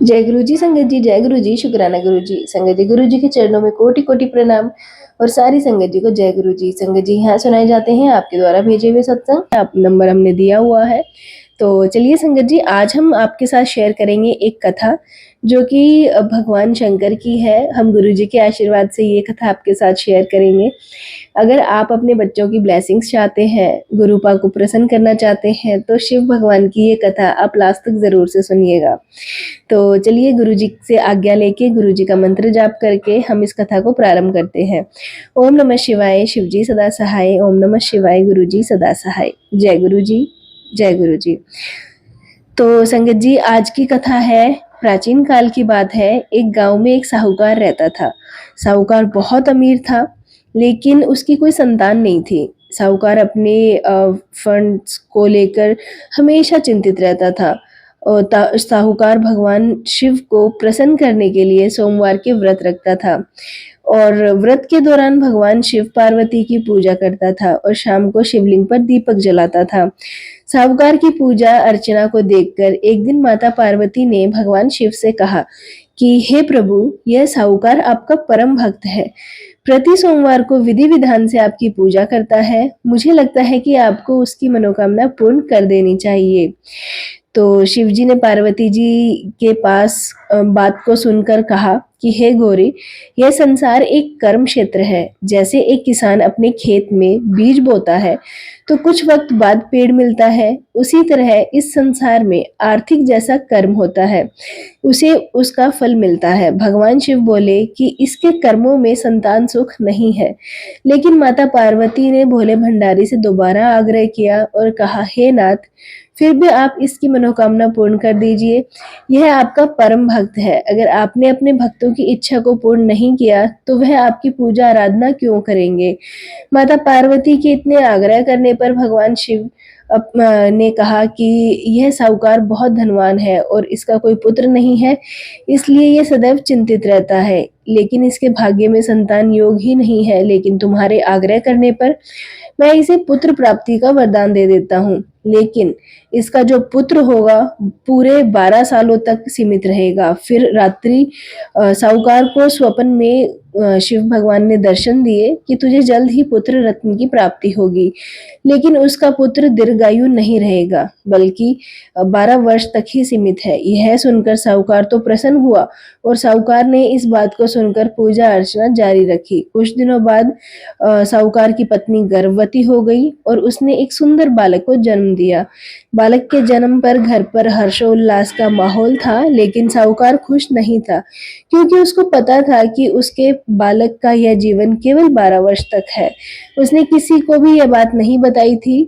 जय गुरु जी संगत जी, जय गुरु जी, शुक्राना गुरु जी। संगत जी, गुरु जी के चरणों में कोटि कोटि प्रणाम और सारी संगत जी को जय गुरु जी। संगत जी, यहाँ सुनाए जाते हैं आपके द्वारा भेजे हुए सत्संग। आप नंबर हमने दिया हुआ है। तो चलिए संगत जी, आज हम आपके साथ शेयर करेंगे एक कथा जो कि भगवान शंकर की है। हम गुरु जी के आशीर्वाद से ये कथा आपके साथ शेयर करेंगे। अगर आप अपने बच्चों की ब्लेसिंग्स चाहते हैं, गुरुपा को प्रसन्न करना चाहते हैं, तो शिव भगवान की ये कथा आप लास्ट तक जरूर से सुनिएगा। तो चलिए गुरु जी से आज्ञा लेके गुरु जी का मंत्र जाप करके हम इस कथा को प्रारंभ करते हैं। ओम नमः शिवाय, शिव जी सदा सहाय। ओम नमः शिवाय, गुरु जी सदा सहाय। जय गुरु जी, जय गुरु जी। तो संगत जी, आज की कथा है, प्राचीन काल की बात है। एक गांव में एक साहूकार रहता था। साहूकार बहुत अमीर था, लेकिन उसकी कोई संतान नहीं थी। साहूकार अपने फंड्स को लेकर हमेशा चिंतित रहता था। और साहूकार भगवान शिव को प्रसन्न करने के लिए सोमवार के व्रत रखता था और व्रत के दौरान भगवान शिव पार्वती की पूजा करता था और शाम को शिवलिंग पर दीपक जलाता था। साहूकार की पूजा अर्चना को देखकर एक दिन माता पार्वती ने भगवान शिव से कहा कि हे प्रभु, यह साहूकार आपका परम भक्त है। प्रति सोमवार को विधि विधान से आपकी पूजा करता है। मुझे लगता है कि आपको उसकी मनोकामना पूर्ण कर देनी चाहिए। तो शिव जी ने पार्वती जी के पास बात को सुनकर कहा कि हे गौरी, यह संसार एक कर्म क्षेत्र है। जैसे एक किसान अपने खेत में बीज बोता है तो कुछ वक्त बाद पेड़ मिलता है, उसी तरह इस संसार में आर्थिक जैसा कर्म होता है, उसे उसका फल मिलता है। भगवान शिव बोले कि इसके कर्मों में संतान सुख नहीं है। लेकिन माता पार्वती ने भोले भंडारी से दोबारा आग्रह किया और कहा, हे नाथ, फिर भी आप इसकी मनोकामना पूर्ण कर दीजिए। यह आपका परम भक्त है। अगर आपने अपने भक्तों की इच्छा को पूर्ण नहीं किया तो वह आपकी पूजा आराधना क्यों करेंगे। माता पार्वती के इतने आग्रह करने पर भगवान शिव ने कहा कि यह साहूकार बहुत धनवान है और इसका कोई पुत्र नहीं है, इसलिए यह सदैव चिंतित रहता है। लेकिन इसके भाग्य में संतान योग ही नहीं है। लेकिन तुम्हारे आग्रह करने पर मैं इसे पुत्र प्राप्ति का वरदान दे देता हूँ। लेकिन इसका जो पुत्र होगा पूरे 12 सालों तक सीमित रहेगा। फिर रात्रि साहूकार को स्वप्न में शिव भगवान ने दर्शन दिए कि तुझे जल्द ही पुत्र रत्न की प्राप्ति होगी, लेकिन उसका पुत्र दीर्घायु नहीं रहेगा, बल्कि 12 वर्ष तक ही सीमित है। यह सुनकर साहूकार तो प्रसन्न हुआ और साहूकार ने इस बात को सुनकर पूजा अर्चना जारी रखी। कुछ दिनों बाद साहूकार की पत्नी गर्भवती हो गई और उसने एक सुंदर बालक को जन्म दिया। बालक के जन्म पर घर पर हर्षोल्लास का माहौल था, लेकिन साहूकार खुश नहीं था, क्योंकि उसको पता था कि उसके बालक का यह जीवन केवल 12 वर्ष तक है। उसने किसी को भी यह बात नहीं बताई थी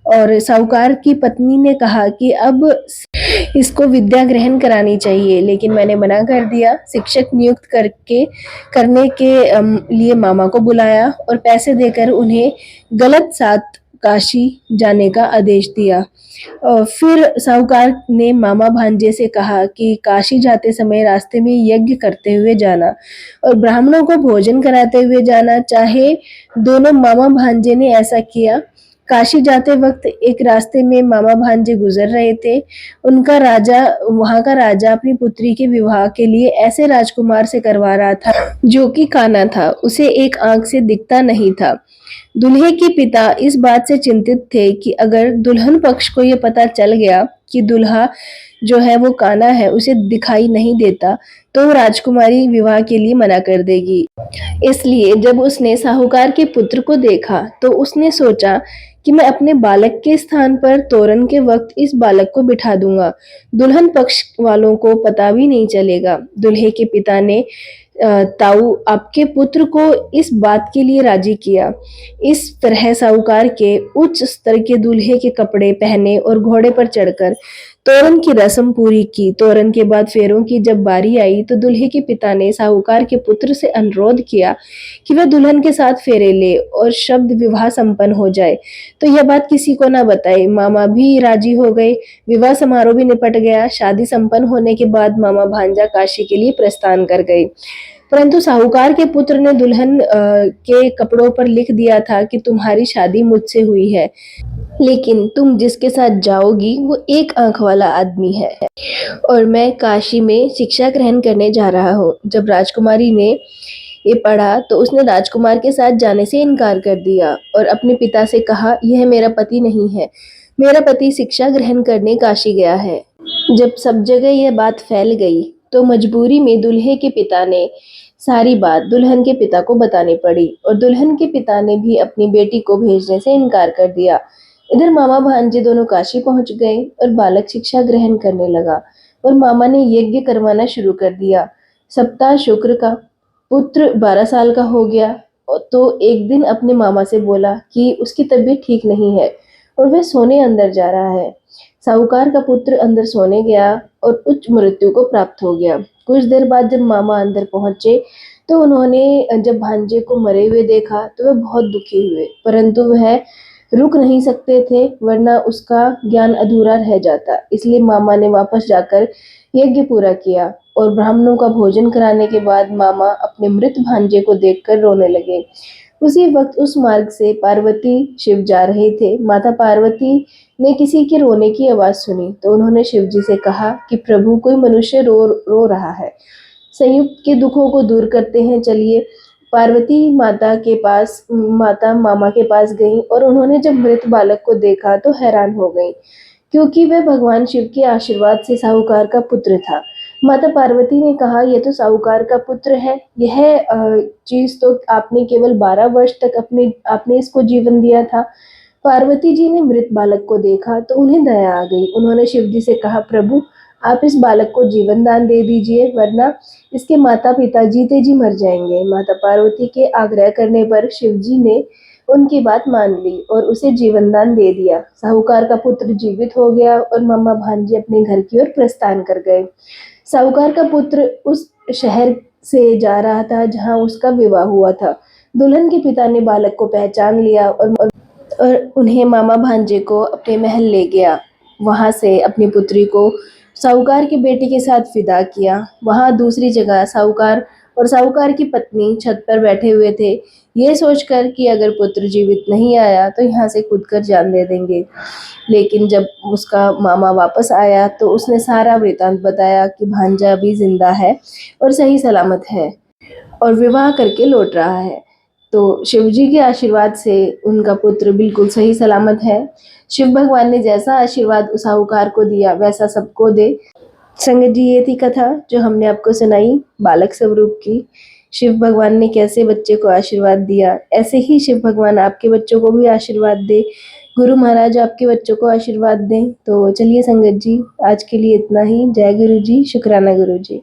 और साहूकार की पत्नी ने कहा कि अब इसको विद्या ग्रहण करानी चाहिए, लेकिन मैंने मना कर दिया। शिक्षक नियुक्त करने के लिए मामा को बुलाया और पैसे देकर उन्हें गलत साथ काशी जाने का आदेश दिया। फिर साहूकार ने मामा भांजे से कहा कि काशी जाते समय रास्ते में यज्ञ करते हुए जाना और ब्राह्मणों को भोजन कराते हुए जाना। चाहे दोनों मामा भांजे ने ऐसा किया। काशी जाते वक्त एक रास्ते में मामा भांजे गुजर रहे थे। वहां का राजा अपनी पुत्री के विवाह के लिए ऐसे राजकुमार से करवा रहा था जो कि काना था, उसे एक आंख से दिखता नहीं था। दूल्हे के पिता इस बात से चिंतित थे कि अगर दुल्हन पक्ष को यह पता चल गया कि दूल्हा जो है वो काना है, उसे दिखाई नहीं देता, तो वो राजकुमारी विवाह के लिए मना कर देगी। इसलिए जब उसने साहूकार के पुत्र को देखा तो उसने सोचा कि मैं अपने बालक के स्थान पर तोरण के वक्त इस बालक को बिठा दूंगा। दुल्हन पक्ष वालों को पता भी नहीं चलेगा। दूल्हे के पिता ने ताऊ आपके पुत्र को इस बात के लिए राजी किया। इस तरह साहूकार के उच्च स्तर के दूल्हे के कपड़े पहने और घोड़े पर चढ़कर तोरण की रस्म पूरी की। तोरण के बाद फेरों की जब बारी आई तो दूल्हे के पिता ने साहूकार के पुत्र से अनुरोध किया कि वह दुल्हन के साथ फेरे ले और शब्द विवाह संपन्न हो जाए। तो यह बात किसी को ना बताए। मामा भी राजी हो गए। विवाह समारोह भी निपट गया। शादी संपन्न होने के बाद मामा भांजा काशी के लिए प्रस्थान कर गए। परंतु साहूकार के पुत्र ने दुल्हन के कपड़ों पर लिख दिया था कि तुम्हारी शादी मुझसे हुई है। लेकिन तुम जिसके साथ जाओगी वो एक आंख वाला आदमी है और मैं काशी में शिक्षा ग्रहण करने जा रहा हूँ। जब राजकुमारी ने ये पढ़ा तो उसने राजकुमार के साथ जाने से इनकार कर दिया और अपने पिता से कहा, यह मेरा पति नहीं है, मेरा पति शिक्षा ग्रहण करने काशी गया है। जब सब जगह यह बात फैल गई तो मजबूरी में दूल्हे के पिता ने सारी बात दुल्हन के पिता को बतानी पड़ी और दुल्हन के पिता ने भी अपनी बेटी को भेजने से इनकार कर दिया। इधर मामा भांजे दोनों काशी पहुंच गए और बालक शिक्षा ग्रहण करने लगा और मामा ने यज्ञ करवाना शुरू कर दिया। सप्ताह शुक्र का पुत्र 12 साल का हो गया तो एक दिन अपने मामा से बोला कि उसकी तबीयत ठीक नहीं है और वह सोने अंदर जा रहा है। साहूकार का पुत्र अंदर सोने गया और उच्च मृत्यु को प्राप्त हो गया। कुछ देर बाद जब मामा अंदर पहुंचे तो उन्होंने जब भांजे को मरे हुए देखा तो वह बहुत दुखी हुए, परंतु वह रुक नहीं सकते थे वरना उसका ज्ञान अधूरा रह जाता। इसलिए मामा ने वापस जाकर यज्ञ पूरा किया और ब्राह्मणों का भोजन कराने के बाद मामा अपने मृत भांजे को देखकर रोने लगे। उसी वक्त उस मार्ग से पार्वती शिव जा रहे थे। माता पार्वती ने किसी के रोने की आवाज सुनी तो उन्होंने शिव जी से कहा कि प्रभु कोई मनुष्य रो रो रहा है, संयुक्त के दुखों को दूर करते हैं, चलिए। पार्वती माता मामा के पास गई और उन्होंने जब मृत बालक को देखा तो हैरान हो गई क्योंकि वह भगवान शिव के आशीर्वाद से साहूकार का पुत्र था। माता पार्वती ने कहा, यह तो साहूकार का पुत्र है, यह चीज तो आपने केवल 12 वर्ष तक आपने इसको जीवन दिया था। पार्वती जी ने मृत बालक को देखा तो उन्हें दया आ गई। उन्होंने शिव जी से कहा, प्रभु आप इस बालक को जीवन दान दे दीजिए वरना इसके माता पिता जीते जी मर जाएंगे। माता पार्वती के आग्रह करने पर शिव जी ने उनकी बात मान ली और उसे जीवन दान दे दिया। साहूकार का पुत्र जीवित हो गया और मामा भांजे अपने घर की ओर प्रस्थान कर गए। साहूकार का पुत्र उस शहर से जा रहा था जहां उसका विवाह हुआ था। दुल्हन के पिता ने बालक को पहचान लिया और उन्हें मामा भांजे को अपने महल ले गया। वहां से अपनी पुत्री को साहूकार की बेटी के साथ विदा किया। वहां दूसरी जगह साहूकार और साहूकार की पत्नी छत पर बैठे हुए थे, ये सोचकर कि अगर पुत्र जीवित नहीं आया तो यहाँ से कूदकर जान दे देंगे। लेकिन जब उसका मामा वापस आया तो उसने सारा वृतांत बताया कि भांजा अभी जिंदा है और सही सलामत है और विवाह करके लौट रहा है। तो शिव जी के आशीर्वाद से उनका पुत्र बिल्कुल सही सलामत है। शिव भगवान ने जैसा आशीर्वाद उस साहूकार को दिया वैसा सबको दे। संगत जी, ये थी कथा जो हमने आपको सुनाई बालक स्वरूप की। शिव भगवान ने कैसे बच्चे को आशीर्वाद दिया, ऐसे ही शिव भगवान आपके बच्चों को भी आशीर्वाद दे, गुरु महाराज आपके बच्चों को आशीर्वाद दें। तो चलिए संगत जी, आज के लिए इतना ही। जय गुरु जी, शुक्राना गुरु जी।